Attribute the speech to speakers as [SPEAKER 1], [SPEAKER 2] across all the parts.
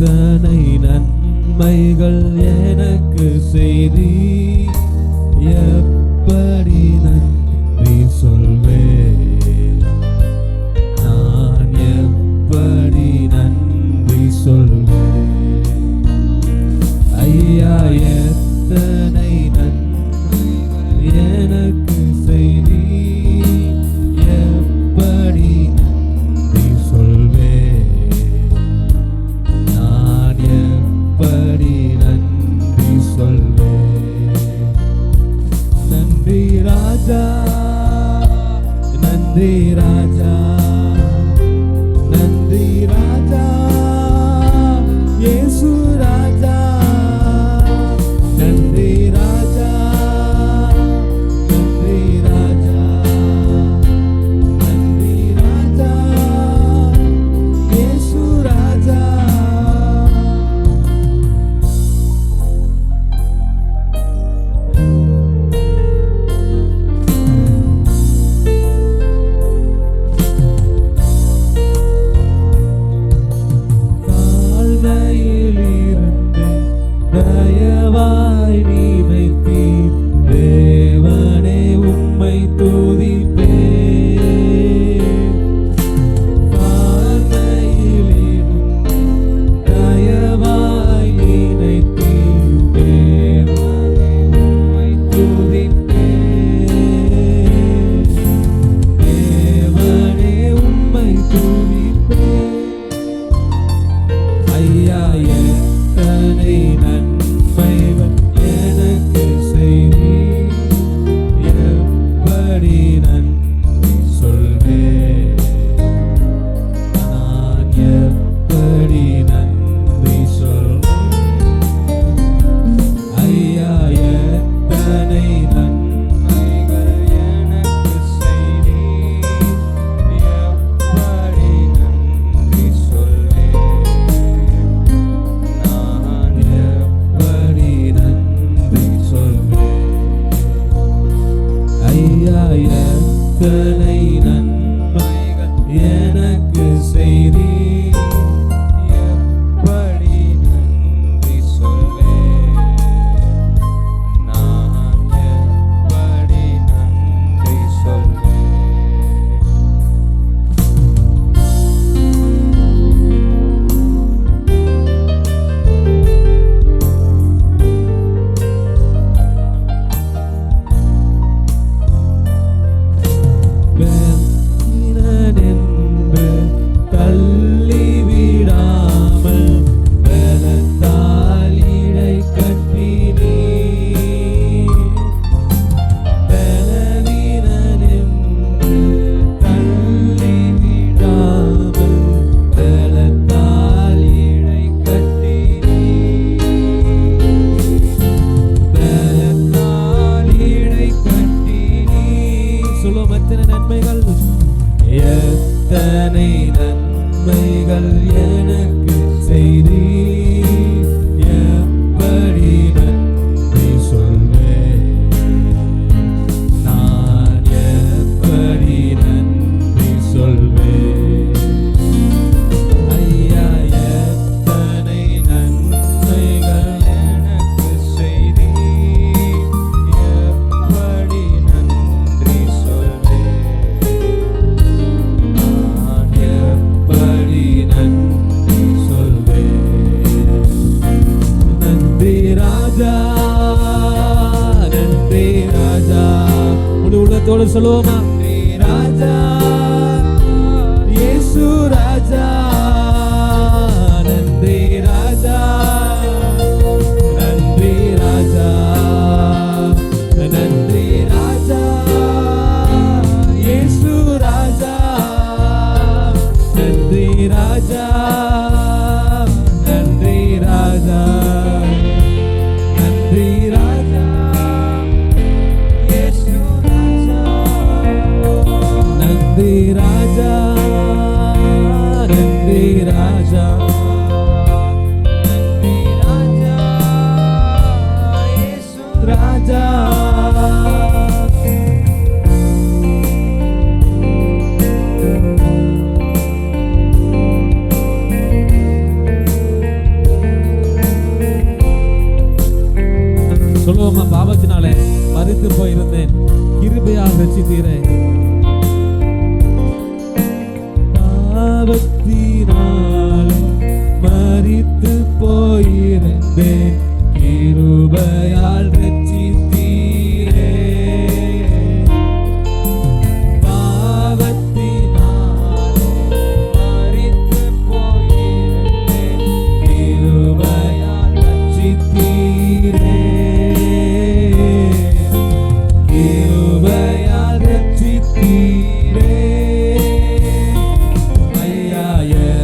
[SPEAKER 1] எத்தனை நன்மைகள் எனக்கு செய்தி, எப்படி நன்றி சொல்வேன், நான் எப்படி நன்றி சொல்வேன். ஐயா எத்தனை நன்மைகள் எனக்கு செய்தி, எப்படி நன்றி சொல்வேன், நான் எப்படி நன்றி சொல்வேன். நன்றி ராஜா, நன்றி ராஜா, நன்றி ராஜா, இயேசு ராஜா, நன்றி ராஜா, நன்றி ராஜா, நன்றி ராஜா, இயேசு ராஜா. தாழ்மையிலிருந்து தயவாய் நினைத்தீர், தேவனே உம்மை துதிப்பேன். தாழ்மையிலிருந்து தயவாய் நினைத்தீர், தேவனே உம்மை துதிப்பேன். தேவனே உம்மை துதிப்பேன். ஐயா எத்தனை நன்மைகள் எனக்கு செய்தி, எப்படி நன்றி சொல்வேன், நான் எப்படி நன்றி சொல்வேன். ஐயா எத்தனை நன்மைகள் எனக்கு செய்தி, எப்படி நன்றி சொல்வேன், நான் எப்படி நன்றி சொல்வேன். ஐயா எத்தனை நன்மைகள் எனக்கு செய்தி, எப்படி நன்றி சொல்வேன், நான் எப்படி நன்றி சொல்வேன். பெற்றினனென்று தள்ளிவிடாமல் பலத்தால் இடை கட்டினீர். பலவீனனென்று தள்ளிவிடாமல் பலத்தால் இடை கட்டினீர். பலத்தால் இடை கட்டினீர். சொல்லுவோம், எத்தனை நன்மைகள், எத்தனை நன்மைகள் எனக்கு செய்தி, எப்படி நன்றி சொல்வேன், நான் எப்படி நன்றி சொல்வேன். ஐயா எத்தனை நன்மைகள் எனக்கு செய்தி, எப்படி நன்றி சொல்வேன், நான் எப்படி நன்றி சொல்வேன். நன்றி ராஜா, நன்றி ராஜா, முழு உள்ளத்தோடு சொல்லுவோமா? நன்றி ராஜா, இயேசு ராஜா, நன்றி ராஜா, நன்றி ராஜா, நன்றி ராஜா, இயேசு ராஜா, நன்றி ராஜா, நன்றி ராஜா, நன்றி ராஜா, இயேசு ராஜா, நன்றி ராஜா, நன்றி ராஜா, நன்றி ராஜா, இயேசு ராஜா. மரித்து போயிருந்தேன், கிருபையாக ரட்சித்தீரே. பாவத்தினாலே மரித்து போயிருந்தேன், கிருபையால் ரட்சித்தீரே. பாவத்தினாலே மரித்து போயிருந்தேன், கிருபையால் ரட்சித்தீரே. கிருபையால் ரட்சித்தீரே. ஐயா,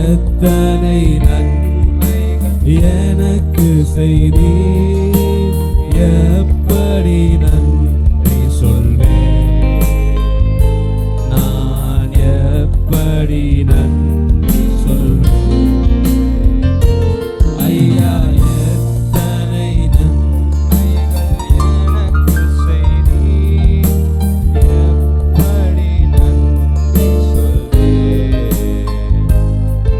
[SPEAKER 1] எத்தனை நன்மைகள் எனக்கு செய்தீர், எப்படி நன்றி சொல்வேன், நான் எப்படி நன்றி சொல்வேன். ஐயா, எத்தனை நன்மைகள் எனக்கு செய்தீர், எப்படி நன்றி சொல்வேன்,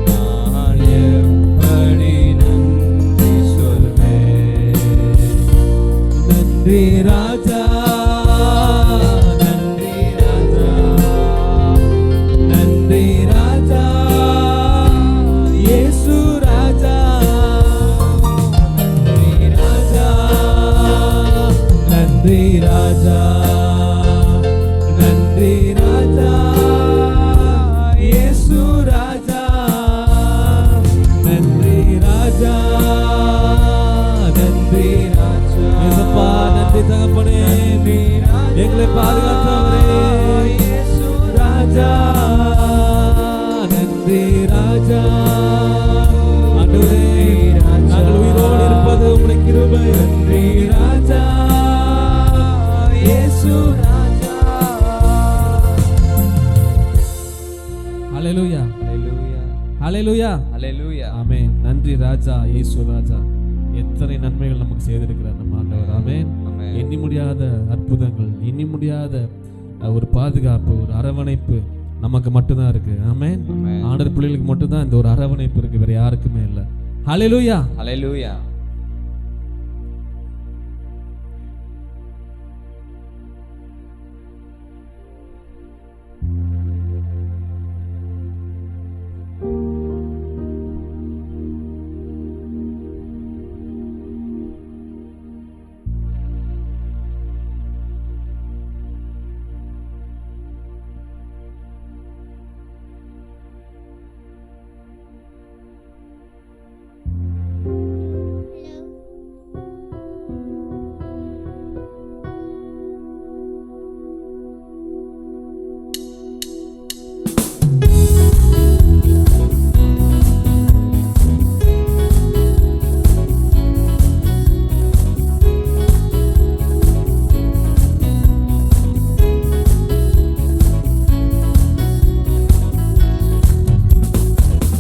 [SPEAKER 1] நான் எப்படி நன்றி சொல்வேன். நன்றி ராஜா, நன்றி ராஜா, நன்றி ராஜா, இயேசு ராஜா. நன்றி ராஜா, நன்றி ராஜா, நன்றி ராஜா, இயேசு ராஜா. நன்றி ராஜா, நன்றி ராஜா. இயேசப்பா, நன்றி தகப்பனே, எங்களை பாதுகாத்தவரே, இயேசு ராஜா. நன்றி ராஜா. ஆண்டவரே, நாங்கள் உயிரோடு இருப்பது உம்முடைய கிருபை. நன்றி ராஜா, இயேசு ராஜா. ஹல்லேலூயா,
[SPEAKER 2] ஹல்லேலூயா,
[SPEAKER 1] ஹல்லேலூயா,
[SPEAKER 2] ஹல்லேலூயா.
[SPEAKER 1] ஆமென். நன்றி ராஜா, இயேசு ராஜா. எத்தனை நன்மைகள் நமக்கு செய்திருக்கிறார் நம்ம ஆண்டவர். ஆமென்.
[SPEAKER 2] ஆமென்.
[SPEAKER 1] எண்ணி முடியாத அற்புதங்கள், எண்ணி முடியாத ஒரு பாதுகாப்பு, ஒரு அரவணைப்பு நமக்கு மட்டும்தான் இருக்கு. ஆமென்.
[SPEAKER 2] ஆமென்.
[SPEAKER 1] ஆண்டவர் பிள்ளைகளுக்கு மட்டும்தான் இந்த ஒரு அரவணைப்பு இருக்கு, வேற யாருக்குமே இல்லை. ஹல்லேலூயா.
[SPEAKER 2] ஹல்லேலூயா.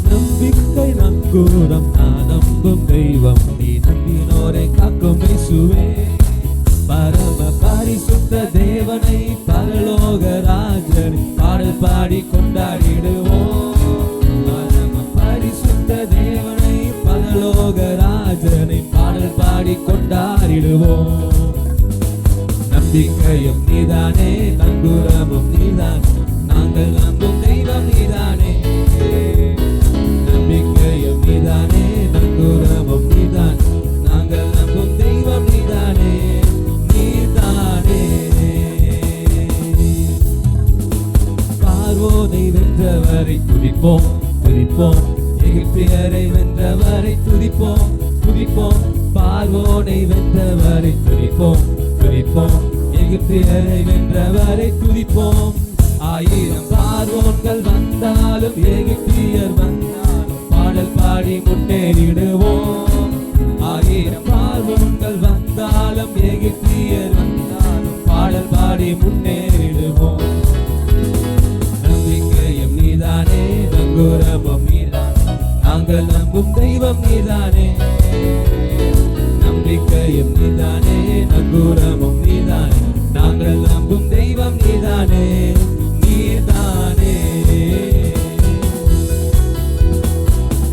[SPEAKER 2] நம்பிக்கை நங்கூரம், நான் நம்பும் தெய்வம், நீ நம்பினோரை காக்கும் இயேசுவே. பரம பரிசுத்த தேவனை, பரலோக ராஜனை பாடல் பாடி கொண்டாடிடுவோம். பரம பரிசுத்த தேவனை, பரலோக ராஜனை பாடல் பாடி கொண்டாடிடுவோம். நம்பிக்கையும் நீதானே, நங்கூரமும் நீதானே, நாங்கள் நம்பும் தெய்வம் நீதானே. நம்பிக்கையும் நீதானே, நங்கூரமும் நீதானே, நாங்கள் நம்பும் தெய்வம் நீதானே, நீதானே. பார்வோனை வென்றவரை துதிப்போம், துதிப்போம், எகிப்தியரை வென்றவரை துதிப்போம், துதிப்போம். பார்வோனை வென்றவரை துதிப்போம், துதிப்போம், எகிப்தியரை வென்றவரை துதிப்போம். ஆயிரம் பார்வோன்கள் வந்தாலும், எகிப்தியர் வந்தாலும் பாடல் பாடி முன்னேறிடுவோம். ஆயிரம் பார்வோன்கள் வந்தாலும், எகிப்தியர் வந்தாலும் பாடல் பாடி முன்னேறிடுவோம். நம்பிக்கையும் நீதானே, நங்கூரமும் நீதானே, நாங்கள் நம்பும் தெய்வம் நீதானே. நம்பிக்கையும் நீதானே, நங்கூரமும் நீதானே, நாங்கள் நம்பும் தெய்வம் நீதானே, நீதானே.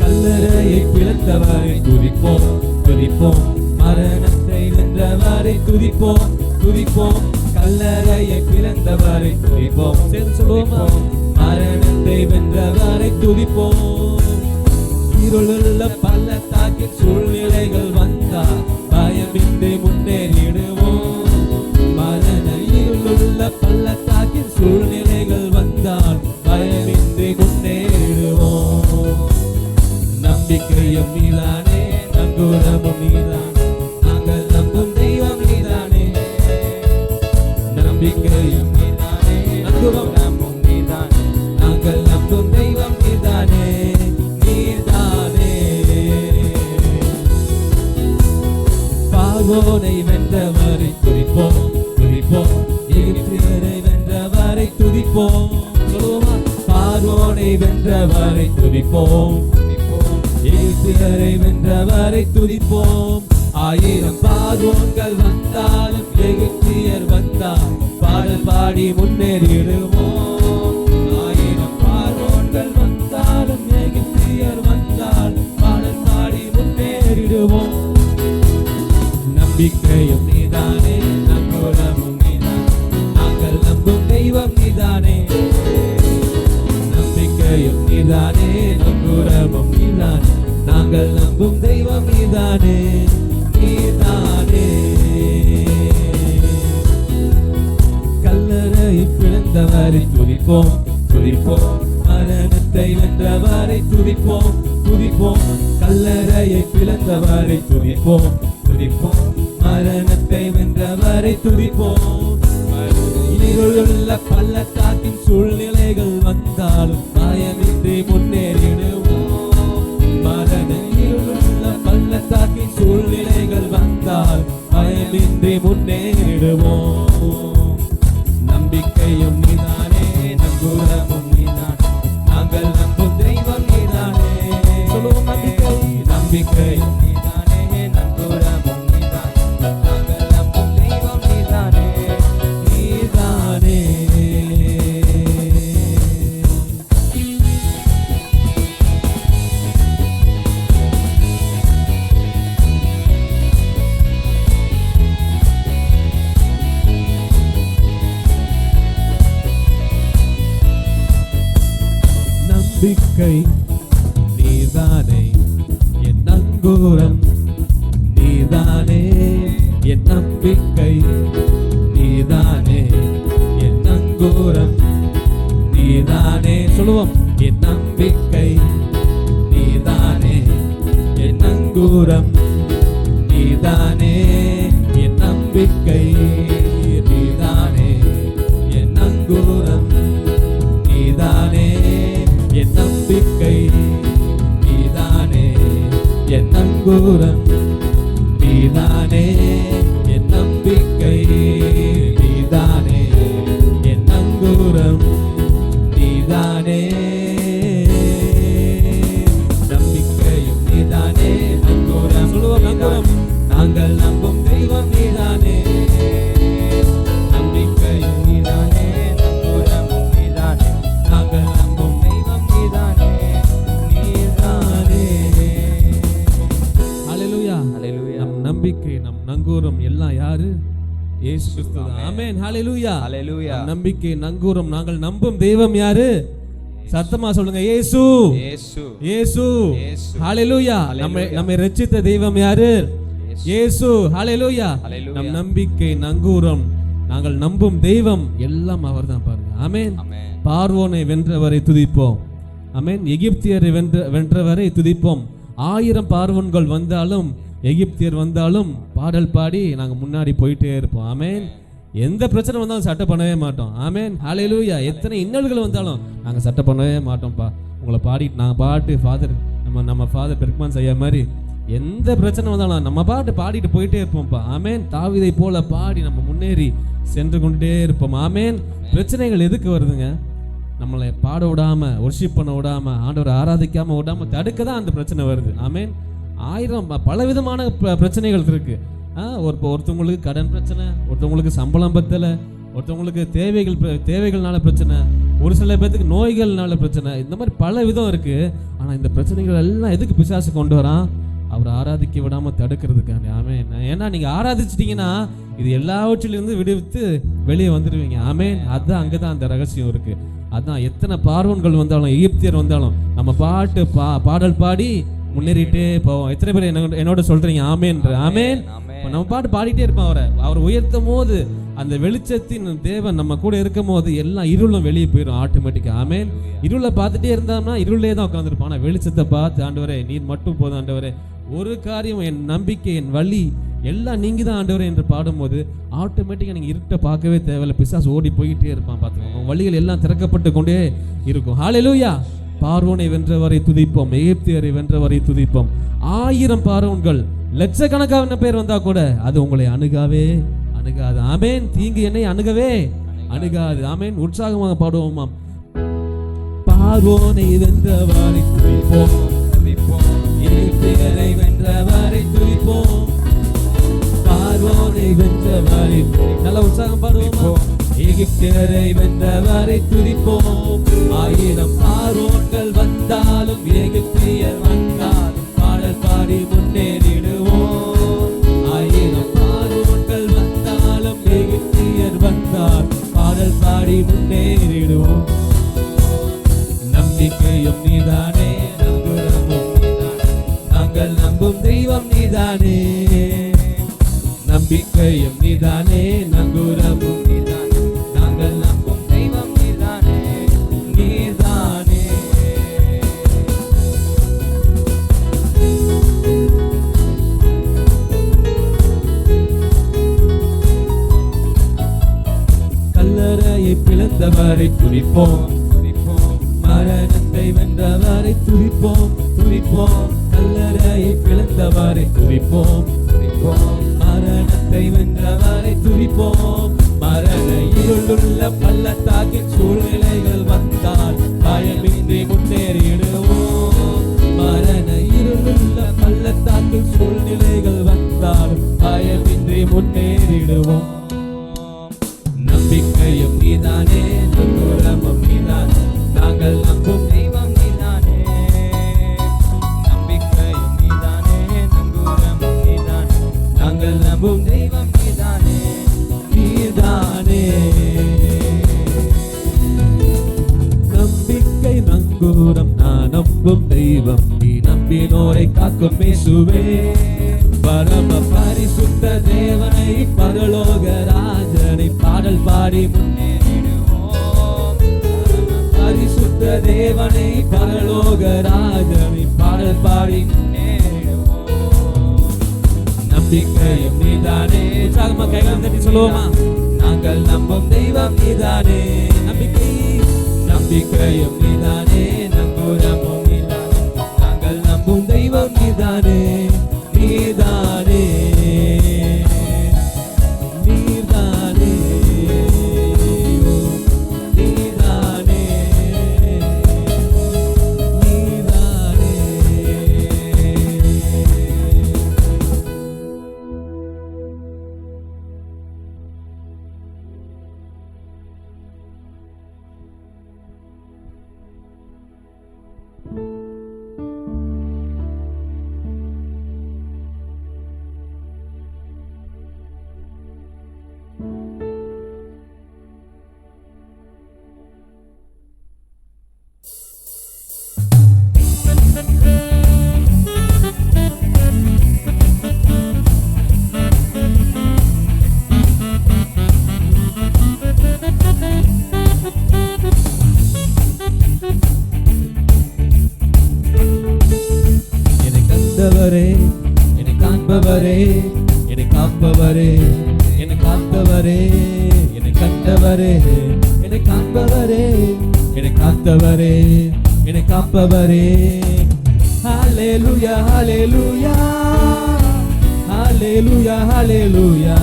[SPEAKER 2] கல்லறையை பிளந்தவரை துதிப்போம், துதிப்போம், மரணத்தை வென்றவரை துதிப்போம், துதிப்போம். கல்லறையை பிளந்தவரை துதிப்போம். சேர்ந்து சொல்லுவோமா? மரணத்தை வென்றவரை துதிப்போம். இருளுள்ள பள்ளத்தாக்கின் சூழ்நிலைகள் வந்தால் பயமின்றி முன்னேறிடுவோம். மரண இருளுள்ள பள்ளத்தாக்கின் சூழ்நிலைகள் வந்தால் பயமின்றி முன்னேறிடுவோம். நம்பிக்கையும் நீதானே, நங்கூரமும் நீதானே, நாங்கள் நம்பும் தெய்வம் நீதானே. நம்பிக்கையும் நீதானே, நங்கூரமும் நீதானே, நாங்கள் நம்பும் தெய்வம் நீதானே. நீதானே பார்வோனை வென்றவரை துதிப்போம், துதிப்போம். எகிப்தியரை வென்றவரை துதிப்போம். சொல்லுவோமா? பார்வோனை வென்றவரை துதிப்போம், எகிப்தியரை வென்றவரை துதிப்போம். 1000 பார்வோன்கள் வந்தாலும் எகிப்தியர் வந்தால் பாடல் பாடி முன்னேறிடுவோம். 1000 பார்வோன்கள் வந்தாலும் எகிப்தியர் வந்தால் பாடல் பாடி முன்னேறிடுவோம். நம்பிக்கையும் நீதானே, நங்கூரமும் நீதானே, நாங்கள் நம்பும் தெய்வம் நீதானே. நம்பிக்கையும் நீதானே, நங்கூரமும் நீதானே, நாங்கள் நம்பும் தெய்வம் நீதானே. நீதானே கல்லறையை பிளந்தவரை துதிப்போம், துதிப்போம். மரணத்தை வென்றவரை துதிப்போம், துதிப்போம். கல்லறையை பிளந்தவரை துதிப்போம், துதிப்போம். மரணத்தை வென்றவரை துதிப்போம். இருளுள்ள பள்ளத்தாக்கின் சூழ்நிலைகள் வந்தாலும் பயமின்றி முன்னேறிடுவோம். மரண இருளுள்ள பள்ளத்தாக்கின் சூழ்நிலைகள் வந்தால் பயமின்றி முன்னேறிடுவோம். நம்பிக்கையும் நீதானே, நங்கூரமும் நீதானே, நாங்கள் நம்பும் தெய்வம் நீதானே. சொல்லுவோம். நம்பிக்கையும் நீதானே, நங்கூரமும் நீதானே, நாங்கள் நம்பும் தெய்வம் நீதானே. நீதானே நம்பிக்கை நீதானே, என் நங்கூரம் நீதானே. என் நம்பிக்கை நீதானே, என் நங்கூரம் நீதானே. சொல்லுவோம். என் நம்பிக்கை நீதானே, என் நங்கூரம் நீதானே. என் நம்பிக்கை நீதானே, என் நங்கூரம் நீதானே. என் நம்பிக்கை நீதானே, என் நங்கூரம் நீதானே. என் நம்பிக்கை நீதானே, என் நங்கூரம் நீதானே. நம்பிக்கையும் நீதானே, நங்கூரம். சொல்லுவோம். நங்கூரம். நாங்கள் நம்பும் தெய்வம் நீதானே. நம்பிக்கையும் நீதானே, நங்கூரமும் நீதானே, நாங்கள் நம்பும் தெய்வம் நீதானே. நீதானே ஹல்லேலூயா, ஹல்லேலூயா. நம் நம்பிக்கை, நம் நங்கூரம் எல்லாம் யாரு? இயேசு கிறிஸ்து தான். ஆமென். ஹல்லேலூயா, ஹல்லேலூயா. நம்பிக்கை, நங்கூரம், நாங்கள் நம்பும் தெய்வம் யாரு? சத்தமா சொல்லுங்க. இயேசு, இயேசு, இயேசு. ஹல்லேலூயா. நம்மை ரட்சித்த தெய்வம் யாரு? இயேசு. ஹல்லேலூயா. நம் நம்பிக்கை, நங்கூரம், நாங்கள் நம்பும் தெய்வம் எல்லாம் அவர்தான். பாருங்க. ஆமென். பார்வோனை வென்றவரை துதிப்போம். ஆமென். எகிப்தியரை வென்றவரை துதிப்போம். 1000 பார்வோன்கள் வந்தாலும் எகிப்தியர் வந்தாலும் பாடல் பாடி நாங்கள் முன்னாடி போயிட்டே இருப்போம். ஆமென். எந்த பிரச்சனை வந்தாலும் சட்டை பண்ணவே மாட்டோம். ஆமென். ஹல்லேலூயா. எத்தனை இன்னல்கள் வந்தாலும் நாங்கள் சட்டை பண்ணவே மாட்டோம்ப்பா. உங்களை பாடிட்டு நாங்கள் பாட்டு ஃபாதர் நம்ம ஃபாதர் பெர்க்மான் செய்ய மாதிரி எந்த பிரச்சனை வந்தாலும் நம்ம பாட்டு பாடிட்டு போயிட்டே இருப்போம்ப்பா. ஆமென். தாவீதை போல பாடி நம்ம முன்னேறி சென்று கொண்டே இருப்போம். ஆமென். பிரச்சனைகள் எதுக்கு வருதுங்க? நம்மளை பாட விடாம, வொர்ஷிப் பண்ண விடாம, ஆண்டவரை ஆராதிக்காம விடாம தடுக்க தான் அந்த பிரச்சனை வருது. ஆமென். 1000 பலவிதமான பிரச்சனைகள் இருக்கு. ஒருத்தவங்களுக்கு கடன் பிரச்சனை, ஒருத்தவங்களுக்கு சம்பளம் பத்தலை, ஒருத்தவங்களுக்கு தேவைகள்னால பிரச்சனை, ஒரு சில பேர்த்துக்கு நோய்கள்னால பிரச்சனை. இந்த மாதிரி பல விதம் இருக்கு. ஆனா இந்த பிரச்சனைகள் எல்லாம் எதுக்கு பிசாசு கொண்டு வரான்? அவரை ஆராதிக்க விடாம தடுக்கிறதுக்காண்டி. ஆமென். ஏன்னா நீங்க ஆராதிச்சிட்டீங்கன்னா இது எல்லாவற்றிலிருந்து விடுவித்து வெளியே வந்துடுவீங்க. ஆமென். அதான் அங்கதான் அந்த ரகசியம் இருக்கு. அதான் எத்தனை பார்வோன்கள் வந்தாலும் எகிப்தியர் வந்தாலும் நம்ம பாடல் பாடி முன்னேறிட்டே போவோம். எத்தனை பேர் என்னோட சொல்றீங்க ஆமென்? ஆமென். நம்ம பாட்டு பாடிட்டே இருப்போம். அவர் உயர்த்தும் போது அந்த வெளிச்சத்தின் தேவன் நம்ம கூட இருக்கும் போது எல்லாம் இருளும் வெளியே போயிடும் ஆட்டோமேட்டிக்கா. ஆமென். இருளை பார்த்துட்டே இருந்தோம்னா இருளே தான் உட்காந்துருப்போம். ஆனால் வெளிச்சத்தை பார்த்து ஆண்டவரே நீர் மட்டும் போதும் ஆண்டவரே, ஒரு காரியம் என் நம்பிக்கை என் வழி எல்லாம் நீங்க தான் ஆண்டவரே என்று பாடும்போது ஆட்டோமேட்டிக்காக நீங்கள் இருட்டை பார்க்கவே தேவையில்லை. பிசாசு ஓடி போயிட்டே இருப்பான். பார்த்துக்கோங்க, வழிகள் எல்லாம் திறக்கப்பட்டு கொண்டே இருக்கும். ஹல்லேலூயா. பார்வோனை வென்றவரை துதிப்போம், எகிப்தியரை வென்றவரை துதிப்போம். 1000 பார்வோன்கள் லட்சக்கணக்கான பேர் வந்தா கூட அது உங்களை அணுகாது. ஆமென். தீங்கு என்னை அணுகாது. ஆமென். உற்சாகமாக பாடுவோமாம். பார்வோனை வென்றவரை துதிப்போம், எகிப்தியரை வென்றவரை துதிப்போம். பார்வோனை வென்றவரை நல்ல உற்சாகம் பாடுவோம். எகிப்தியரை வென்றவரை துதிப்போம். 1000 பார்வோன்கள் வந்தாலும் எகிப்தியர் வந்தாலும் பாடல் பாடி முன்னேறிடுவோம். 1000 பார்வோன்கள் வந்தாலும் எகிப்தியர் வந்தால் பாடல் பாடி முன்னேறிடுவோம். நம்பிக்கையும் நீதானே, நம்புறமும் நீதானே, நாங்கள் நம்பும் தெய்வம் நீதானே. நம்பிக்கையும் நீதானே, நங்குரமும் நீதானே, நாங்கள் நம்பும் தெய்வம் நீதானே. கல்லறையை பிளந்தவரை துதிப்போம், மரணத்தை வென்றவரை துதிப்போம். கல்லறையை பிளந்தவரை துதிப்போம், மரணத்தை வென்றவரை துதிப்போம். மரண இருளுள்ள பள்ளத்தாக்கின் சூழ்நிலைகள் வந்தால் பயமின்றி முன்னேறிடுவோம். மரண இருளுள்ள பள்ளத்தாக்கின் சூழ்நிலைகள் வந்தால் பயமின்றி முன்னேறிடுவோம். நம்பிக்கையும் நீதானே, நங்குரமும் நீதானே, நாங்கள் நம்பும் தெய்வம் நீதானே. நம்பிக்கையும் நீதானே, நங்குரமும் நீதானே, நாங்கள் நம்பும் தெய்வம் நீதானே. நம்பிக்கை நங்கூரம் நான் நம்பும் தெய்வம் நீ, நம்பினோரை காக்கும் இயேசுவே. பரம பரிசுத்த தேவனை பரலோக ராஜனை பாடல் பாடி முன்னேறிடுவோம். பரிசுத்த தேவனை பரலோக ராஜனை பாடல் பாடி முன்னேறிடுவோம். நம்பிக்கையும் நீதானே, சாகமா கைகள் தட்டி சொல்லுவோமா, நாங்கள் நம்பும் தெய்வம் நீதானே. நம்பிக்கையும் நீதானே, நங்குரமும் நீதானே, நாங்கள் நம்பும் தெய்வம் நீதானே. நீதானே, நீதானே, நீதானே, நீதானே. என்னை காண்பவரே, என்னை காப்பவரே, என்னை காத்தவரே, என்னை கண்டவரே, என்னை காண்பவரே, என்னை காத்தவரே, என்னை காப்பவரே. ஹல்லேலூயா, ஹல்லேலூயா, ஹல்லேலூயா, ஹல்லேலூயா,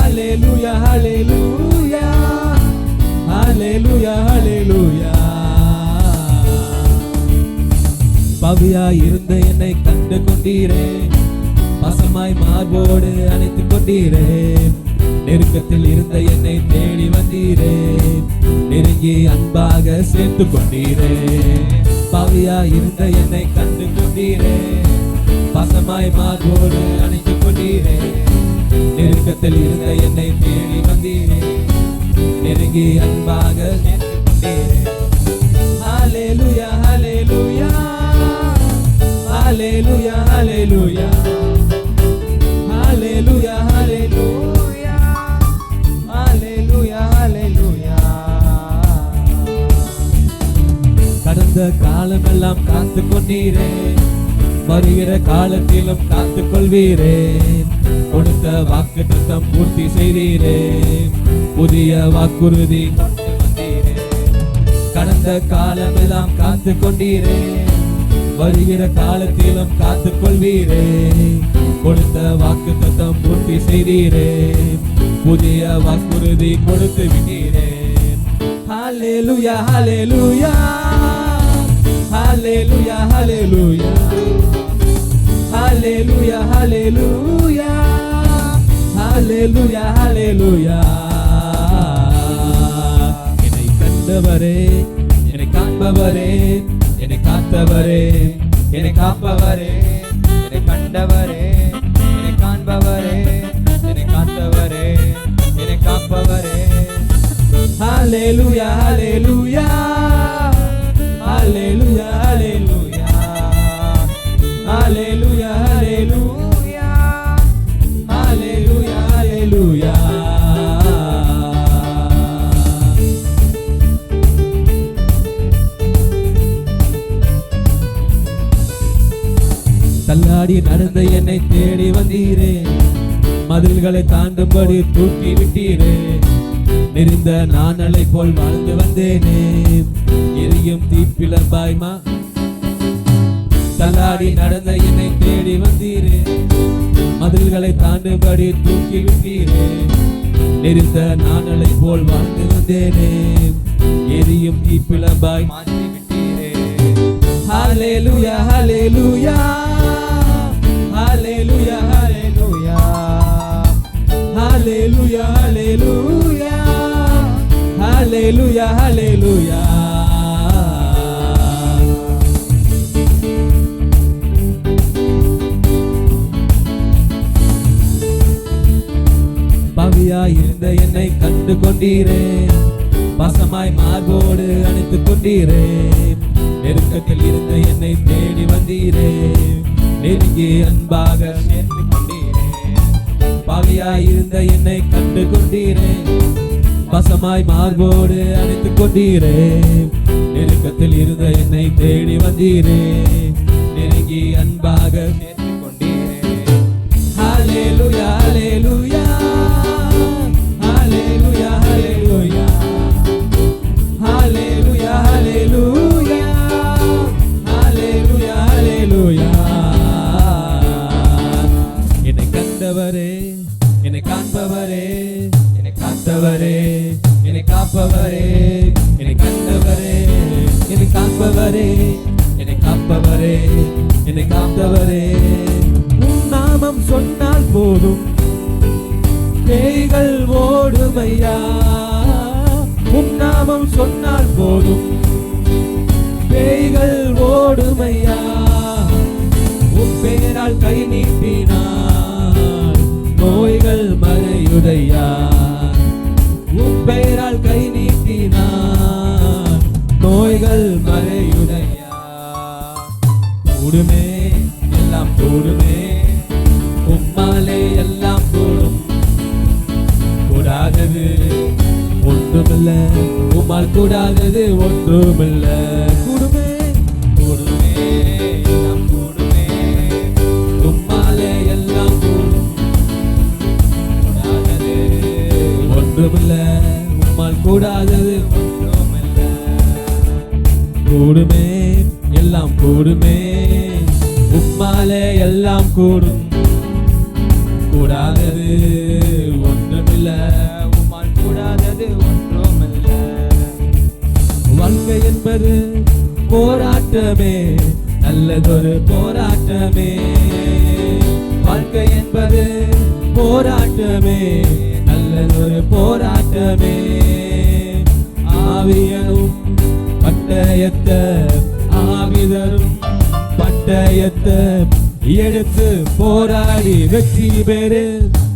[SPEAKER 2] ஹல்லேலூயா, ஹல்லேலூயா, ஹல்லேலூயா, ஹல்லேலூயா. பாவியாய் இருந்த என்னை கண்டு கொண்டீரே, பசமாய் மார்போடு அணைத்துக் கொண்டீரே. நெருக்கத்தில் இருந்த என்னை தேடி வந்தீரே, நெருங்கி அன்பாக சேர்த்து கொண்டீரே. பாவியாய் இருந்த என்னை கண்டு கொண்டீரே, பசமாய் மார்போடு அணைத்துக் கொண்டீரே. பக்கத்தில் இருந்த என்னை தேடி வந்தீரே, நெருங்கி அன்பாக சேர்த்துக் கொண்டீரே. ஹல்லேலூயா ஹல்லேலூயா ஹல்லேலூயா ஹல்லேலூயா ஹல்லேலூயா ஹல்லேலூயா ஹல்லேலூயா ஹல்லேலூயா. கடந்த காலமெல்லாம் காத்து கொண்டீரே, வருகிற காலத்திலும் காத்துக் கொள்வீரே. கொடுத்த வாக்குத்தத்தம் பூர்த்தி செய்தீரே, புதிய வாக்குறுதி கொண்டு வந்தீரே. கடந்த காலமெல்லாம் காத்து கொண்டீரே, வருகிற காலத்திலும் காத்துக் கொள்வீரே. கொடுத்த வாக்குத்தத்தம் பூர்த்தி செய்தீரே, புதிய வாக்குறுதி கொடுத்து விட்டீரே. ஹல்லேலூயா ஹல்லேலூயா ஹல்லேலூயா ஹல்லேலூயா ஹல்லேலூயா ஹல்லேலூயா ஹல்லேலூயா ஹல்லேலூயா. என்னை கண்டவரே, என்னை காண்பவரே, என்னை காத்தவரே, என்னை காப்பவரே, என்னை கண்டவரே, என்னை காண்பவரே, என்னை காத்தவரே, என்னை காப்பவரே. ஹல்லேலூயா ஹல்லேலூயா ஹல்லேலூயா ஹல்லேலூயா ஹல்லேலூயா ஹல்லேலூயா ஹல்லேலூயா ஹல்லேலூயா. தள்ளாடி நடந்த என்னை தேடி வந்தீரே, மதில்களை தாண்டும்படி தூக்கி விட்டீரே. நெறிந்த நாணலை போல் வாழ்ந்து வந்தேனே, எரியும் தீப்பிழம்பாய்மா. தள்ளாடி நடந்த என்னை தேடி வந்தீரே, மதில்களை தாண்டும்படி தூக்கி விட்டீரே. நெறிந்த நாணலை போல் வாழ்ந்து வந்தேனே, எரியும் தீப்பிழம்பாய் மாற்றி விட்டீரே. ஹல்லேலூயா ஹல்லேலூயா ஹல்லேலூயா ஹல்லேலூயா ஹல்லேலூயா ஹல்லேலூயா ஹல்லேலூயா ஹல்லேலூயா. பாவியாய் இருந்த என்னை கண்டு கொண்டீரே, பாசமாய் மார்போடு அணைத்துக் கொண்டீரே. நெருக்கத்தில் இருந்த என்னை தேடி வந்தீரே, நெருங்கி அன்பாக சேர்த்து கொண்டீரே. பாவியாய் இருந்த என்னை கண்டு கொண்டீரே, பாசமாய் மார்போடு அணைத்துக் கொண்டீரே. நெருக்கத்தில் இருந்த என்னை தேடி வந்தீரே, நெருங்கி அன்பாக சேர்த்து கொண்டீரே. ஹல்லேலூயா ஹல்லேலூயா ஹல்லேலூயா ஹல்லேலூயா ஹல்லேலூயா ஹல்லேலூயா ஹல்லேலூயா ஹல்லேலூயா. என்னை கண்டவரே, என்னை காண்பவரே, என்னை காத்தவரே, என்னை காப்பவரே, என்னை கண்டவரே, என்னை காண்பவரே, என்னை காப்பவரே, என்னை காத்தவரே. உன் நாமம் சொன்னால் போதும், பேய்கள் ஓடுமையா. உன் நாமம் சொன்னால் போதும், பேய்கள் ஓடுமையா. உன் பெயரால் கை நீட்டினார், நோய்கள் மறையுதையா. உன் பெயரால் கை நீட்டினார், நோய்கள் மறையுதையா. கூடுமே எல்லாம் கூடுமே, உம்மாலே எல்லாம் கூடும். கூடாதது ஒன்றுமில்ல, உம்மால் கூடாதது ஒன்றுமில்ல. கூடுமே கூடுமே எல்லாம் கூடுமே, உம்மாலே எல்லாம் கூடும். கூடாதது ஒன்றுமில்ல, உம்மால் கூடாதது ஒன்றுமில்ல. கூடுமே எல்லாம் கூடுமே, உம்மாலே எல்லாம் கூடும். கூடாதது ஒன்றுமில்ல, உம்மால் கூடாதது ஒன்றுமில்ல. வாழ்க்கை என்பது போராட்டமே, நல்லதொரு போராட்டமே. வாழ்க்கை என்பது போராட்டமே, நல்லதொரு போராட்டமே. ஆவியனும் பட்டயத்த, ஆவிதரும் பட்டயத்த எடுத்து போராடி வெற்றி பெறு.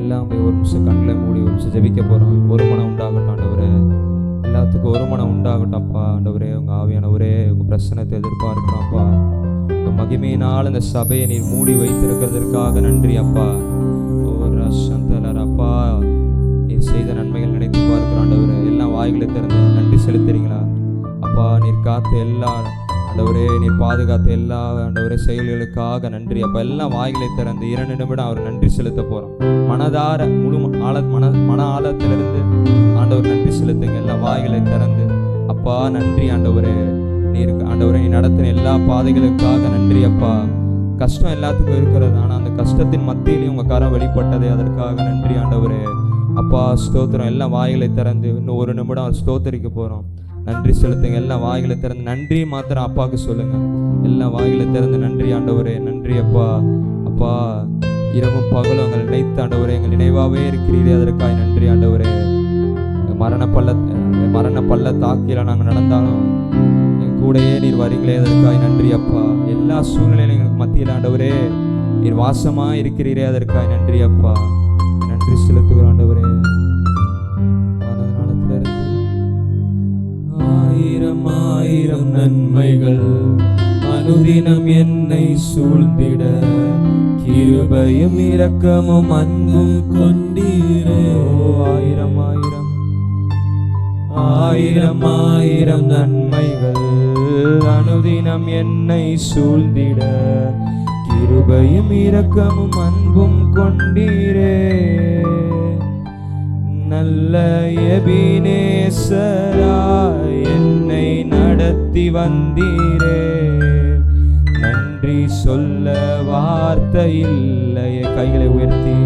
[SPEAKER 3] எல்லாம் ஒரு நிமிஷம் கண்களை மூடி ஒரு நிமிஷம் ஜெபிக்க போகிறோம். ஒரு மனம் உண்டாகட்டும் ஆண்டவரே, எல்லாத்துக்கும் ஒரு மனம் உண்டாகட்டும் அப்பா. ஆண்டவரே, உங்கள் ஆவியானவரே, உங்கள் பிரசனத்தை எதிர்பார்க்கிறோம் அப்பா. உங்கள் மகிமையினால் இந்த சபையை நீர் மூடி வைத்திருக்கிறதற்காக நன்றி அப்பா. ஓ ரசந்தலர் அப்பா, நீர் செய்த நன்மைகள் நினைத்து பார்க்கிறோம் ஆண்டவரே. எல்லாம் வாய்களை திறந்து நன்றி செலுத்துறீங்களா அப்பா? நீர் காத்த எல்லா ஆண்டவரே, நீர் பாதுகாத்த எல்லா ஆண்டவரே செயல்களுக்காக நன்றி அப்பா. எல்லாம் வாய்களை திறந்து 2 நிமிடம் அவர் நன்றி செலுத்த போகிறோம். மனதார முழு மன ஆழத்திலிருந்து ஆண்டவர் நன்றி செலுத்துங்க. எல்லாம் வாய்களை திறந்து அப்பா நன்றி ஆண்டவரே. நீர் ஆண்டவரே, நீ நடத்தின எல்லா பாதைகளுக்காக நன்றி அப்பா. கஷ்டம் எல்லாத்துக்கும் இருக்கிறது, ஆனால் அந்த கஷ்டத்தின் மத்தியிலையும் உங்கள் கரம் வெளிப்பட்டது, அதற்காக நன்றி ஆண்டவரே அப்பா. ஸ்தோத்திரம். எல்லாம் வாய்களை திறந்து இன்னும் 1 நிமிடம் அவர் ஸ்தோத்தரிக்க போகிறோம். நன்றி செலுத்துங்க. எல்லாம் வாய்களை திறந்து நன்றி மாத்திரம் அப்பாவுக்கு சொல்லுங்க. எல்லாம் வாய்களை திறந்து நன்றி ஆண்டவரே, நன்றி அப்பா. அப்பா, இரவும் பகலும் எங்கள் நினைத்த ஆண்டவரே, எங்கள் நினைவாகவே இருக்கிறீரே, அதற்காக நன்றி ஆண்டவரே. மரண பள்ளத்தாக்கில நாங்கள் நடந்தாலும் எங்கள் கூடையே நீர் வரீங்களே, அதற்காக நன்றி அப்பா. எல்லா சூழ்நிலையிலும் எங்களுக்கு மத்தியில் ஆண்டவரே நீர் வாசமாக இருக்கிறீரே, அதற்காக நன்றி அப்பா. நன்றி செலுத்துகிறோம் ஆண்டவரே.
[SPEAKER 2] ஆயிரம் ஆயிரம் நன்மைகள் அனுதினம் என்னை சூழ்ந்திட, கிருபையும் இரக்கமும் அன்பும் கொண்டீரே.
[SPEAKER 3] ஆயிரம் ஆயிரம் ஆயிரம் ஆயிரம் நன்மைகள் அனுதினம் என்னை சூழ்ந்திட, கிருபையும் இரக்கமும் அன்பும் கொண்டீரே. நல்ல எபினேசராய் என்னை நடத்தி வந்தீரே, நன்றி சொல்ல வார்த்தை இல்லையே. கைகளை உயர்த்தி,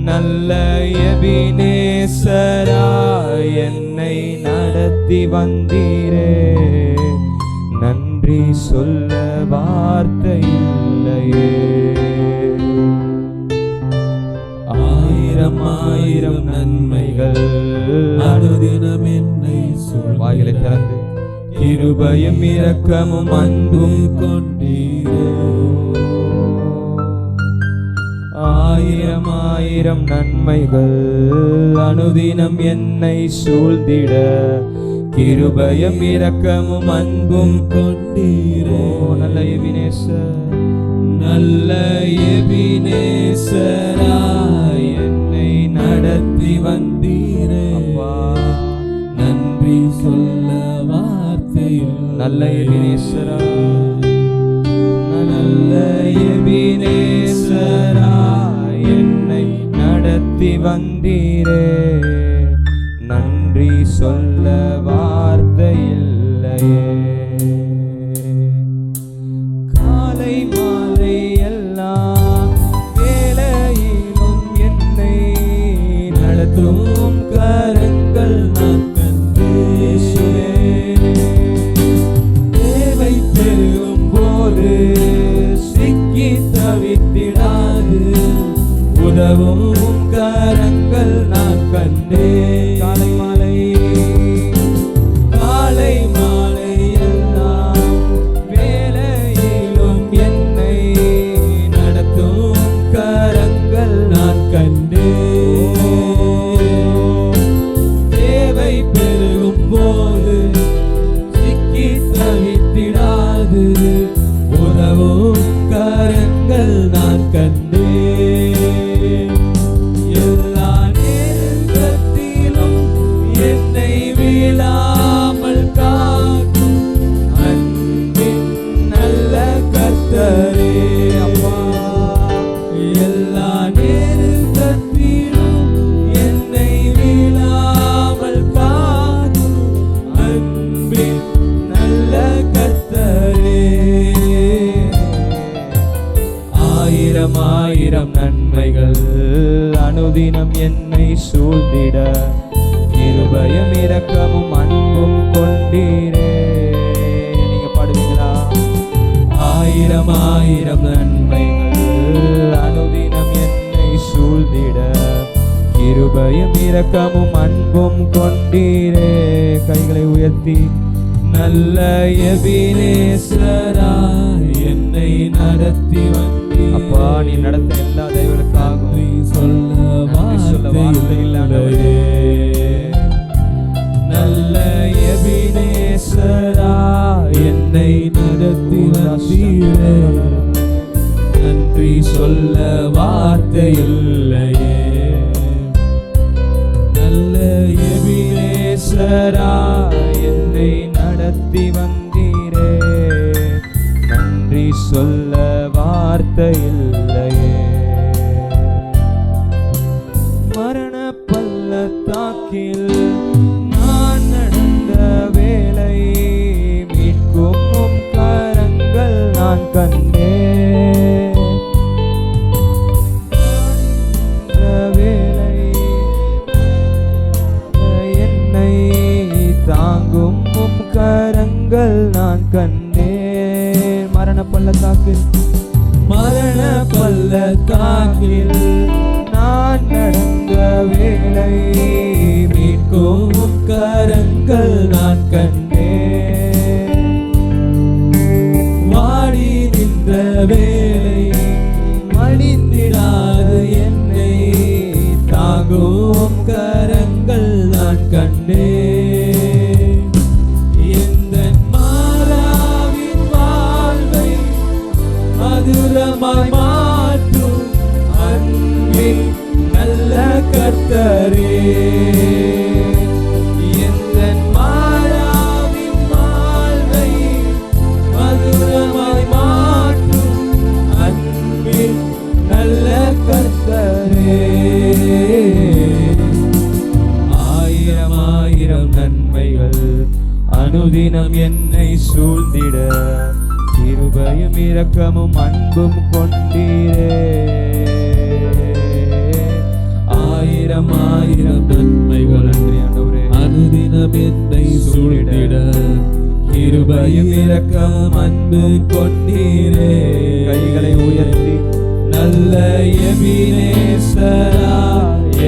[SPEAKER 3] நல்ல எபினேசராய் என்னை நடத்தி வந்தீரே, நன்றி சொல்ல வார்த்தை இல்லையே.
[SPEAKER 2] ஆயிரம் ஆயிரம் நன்மைகள் அனுதினம் என்னை
[SPEAKER 3] வாய்களை திறந்து
[SPEAKER 2] கிருபையும் இரக்கமும் அன்பும் கொண்டீரே.
[SPEAKER 3] ஆயிரம் ஆயிரம் நன்மைகள் அனுதினம் என்னை சூழ்ந்திட, கிருபையும் இரக்கமும் அன்பும்
[SPEAKER 2] கொண்டீரே.
[SPEAKER 3] நல்ல எபினேசர்,
[SPEAKER 2] நல்ல எபினேசராய் என்னை நடத்தி வந்தீரே, நன்றி சொல்ல வார்த்தையில்.
[SPEAKER 3] நல்ல எபினேசராய்,
[SPEAKER 2] நல்ல எபினேசராய்
[SPEAKER 3] என்னை நடத்தி வந்தீரே, நன்றி சொல்ல வார்த்தை இல்லையே. காலை மாலை எல்லா வேளையிலும் என்னை நடத்தும் கரங்கள் நான் கண்டேன். தேவை பெறும் போது சிக்கி தவித்திடாது உதவும் கரங்கள் நான் கண்டேன். காலை மாலை காலை மாலை எல்லாம் வேளையிலும் என்னை நடத்தும் கரங்கள் நான் கண்டேன். தேவை பெருகும் போது சிக்கி தவித்திடாது உதவும் கரங்கள் நான் கண்டேன். எல்லா நேரத்திலும் என்னை வீழாமல் காக்கும் அன்பின் நல்ல கர்த்தரே அப்பா. எல்லா நேரத்திலும் என்னை வீழாமல் காக்கும் அன்பின் நல்ல கர்த்தரே. ஆயிரம் ஆயிரம் நன்மைகள் அனுதினம் என்னை சூழ்ந்திட, கிருபையும் இரக்கமும் அன்பும் கொண்டீரே. நீங்க பாடுவீங்களா? ஆயிரம் ஆயிரம் நன்மைகள் அனுதினம் என்னை சூழ்ந்திட, கிருபையும் இரக்கமும் அன்பும் கொண்டீரே. கைகளை உயர்த்தி, நல்ல எபினேசராய் என்னை நடத்தி வந்தீரே, அப்பா நீ நடத்த எல்லா தயவுகளுக்காகவும்
[SPEAKER 2] நன்றி சொல்ல வார்த்தை இல்லையே. நல்ல எபினேசரா என்னை நடத்தி வந்தீரே, நன்றி சொல்ல வார்த்தை இல்லையே. நல்ல எபினேசரா என்னை நடத்தி வந்தீரே, நன்றி சொல்ல வார்த்தை இல்லையே. மரண பள்ளத்தாக்கில் நான் நடந்த வேளை, மீட்கும் உம் கரங்கள் நான் கண்டேன். வேளை என்னை தாங்கும் உம் கரங்கள் நான் கண்டேன். மரண பள்ளத்தாக்கில் நான் நடந்த வேளை, மீட்கும் கரங்கள் நான் கண்டேன். வாடி நின்ற வேளை மடிந்திடாது என்னை தாங்கும் கரங்கள் நான் கண்டேன். எந்தன் மாறாவின் வாழ்வை மதுரமாய் மாற்றும் அன்பின் நல்ல கர்த்தரே, எந்தன் மாறாவின் வாழ்வை மதுரமாய் மாற்றும் அன்பின் நல்ல கர்த்தரே. ஆயிரம் ஆயிரம் நன்மைகள் அனுதினம் என்னை சூழ்ந்திட, கிருபையும் இரக்கமும் அன்பும் கொண்டீரே. ஆயிரம் ஆயிரம் நன்மைகள் அனுதினம் என்னை சூழ்ந்திட, கிருபையும் இரக்கமும் அன்பு கொண்டீரே. கைகளை உயர்த்தி நல்ல எபினேசரா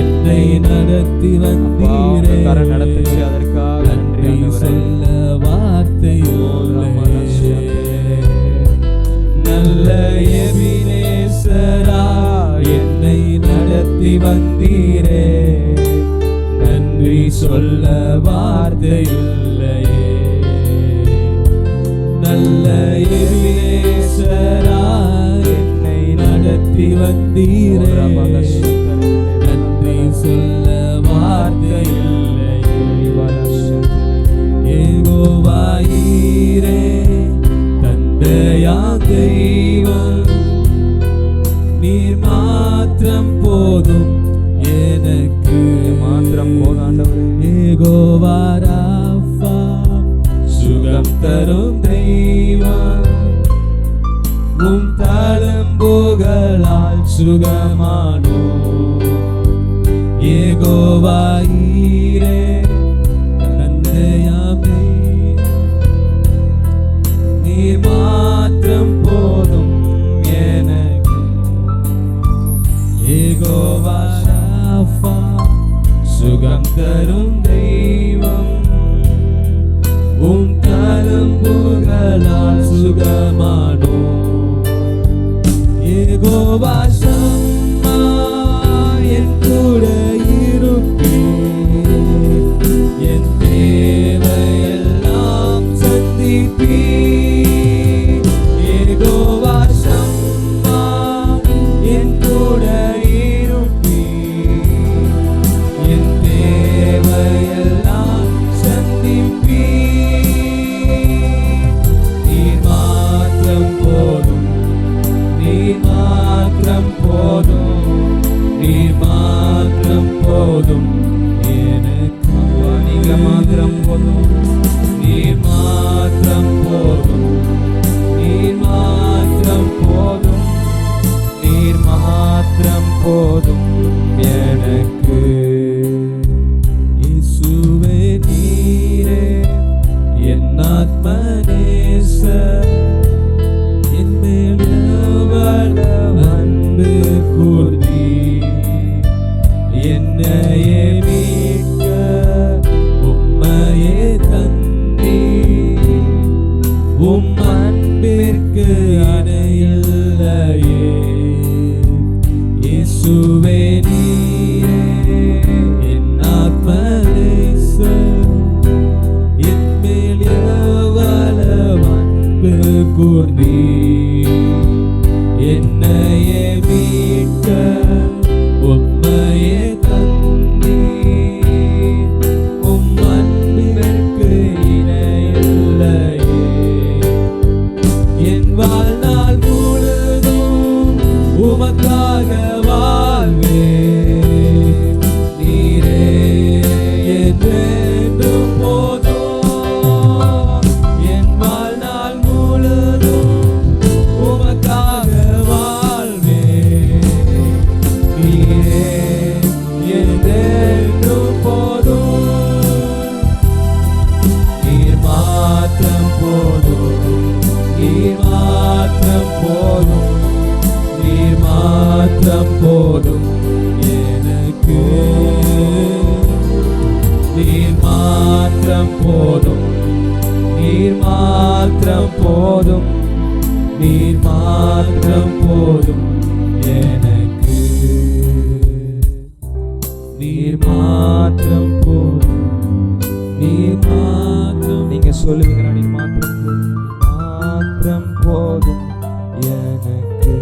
[SPEAKER 2] என்னை நடத்தி வந்தீரே, நடத்துச்சு அதற்காக நன்றி சொல்ல வார்த்தை நல்ல எபினேசரா என்னை நடத்தி வந்தீரே, நன்றி சொல்ல வார்த்தை இல்லையே. நல்ல எபினேசரா என்னை நடத்தி வந்தீரே, நன்றி சொல்ல வார்த்தை இல்லையே. யெகோவாயீரே தந்தையா தெய்வம், நீர் மாத்திரம் போதும் எனக்கு, மாத்திரம் போதாண்டவரே. யெகோவா ராஃபா சுகம் தரும் தெய்வம், உம் தழும்புகளால் சுகமானோ. யெகோவாயீரே தந்தையாம் தெய்வம், நீர் மாத்திரம் போதும் எனக்கு. யெகோவா ராஃபா சுகம் தரும் தெய்வம், உம் தழும்புகளால் சுகமானோ. யெகோவா ஷம்மா என் கூட இருப்பீர், என் தேவையெல்லாம் சந்திப்பீர். யெகோவா ஷம்மா என் கூட இருப்பீர், என் தேவையெல்லாம் சந்திப்பீர். நீர் மாத்திரம் போதும், நீர் மாத்திரம் போதும், நீர் மாத்திரம் போதும் எனக்கு. நீங்க மாத்திரம் போதும், நீர் மாத்திரம் போதும், நீர் மாத்திரம் போதும், நீர் மாத்திரம் போதும் எனக்கு. இயேசுவே நீரே என் ஆத்ம நேசர், என் மேல் எவ்வளவு அன்பு கூர்ந்தீர். என்னையே மீட்க உம்மையே தந்தீர், உம் அன்பிற்கு இணையில்லையே.
[SPEAKER 3] மாத்திரம் போதும், நீர் மாத்திரம் போதும், நீர் மாத்திரம் போதும் எனக்கு. நீர் மாத்திரம் போதும், நீர் மாத்திரம். நீங்க சொல்லுவீங்களா? நீர் மாத்திரம் போதும், மாத்திரம் போதும் எனக்கு.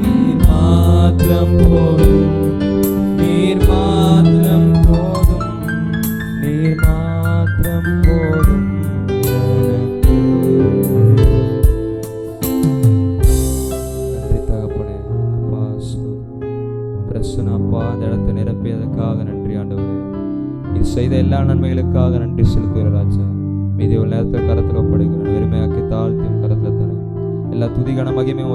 [SPEAKER 3] நீர் மாத்திரம் போதும், நீர் மாத்திரம் போதும், நீர் மாத்திரம் போதும் எனக்கு. நன்றி தகப்பனே. அப்பா பிரசன்ன அப்பா இந்த இடத்தை நிரப்பியதற்காக நன்றி ஆண்டவரே. இது செய்த எல்லா நன்மைகளுக்காக நன்றி செலுத்துகிற ராஜா. மீதி ஒரு நேரத்தில் கரத்தில் ஒப்படைக்கிறேன். வெறுமையாக்கி தாழ்த்தியும் கரத்தில் தரேன். எல்லா துதிகான மகிமையும்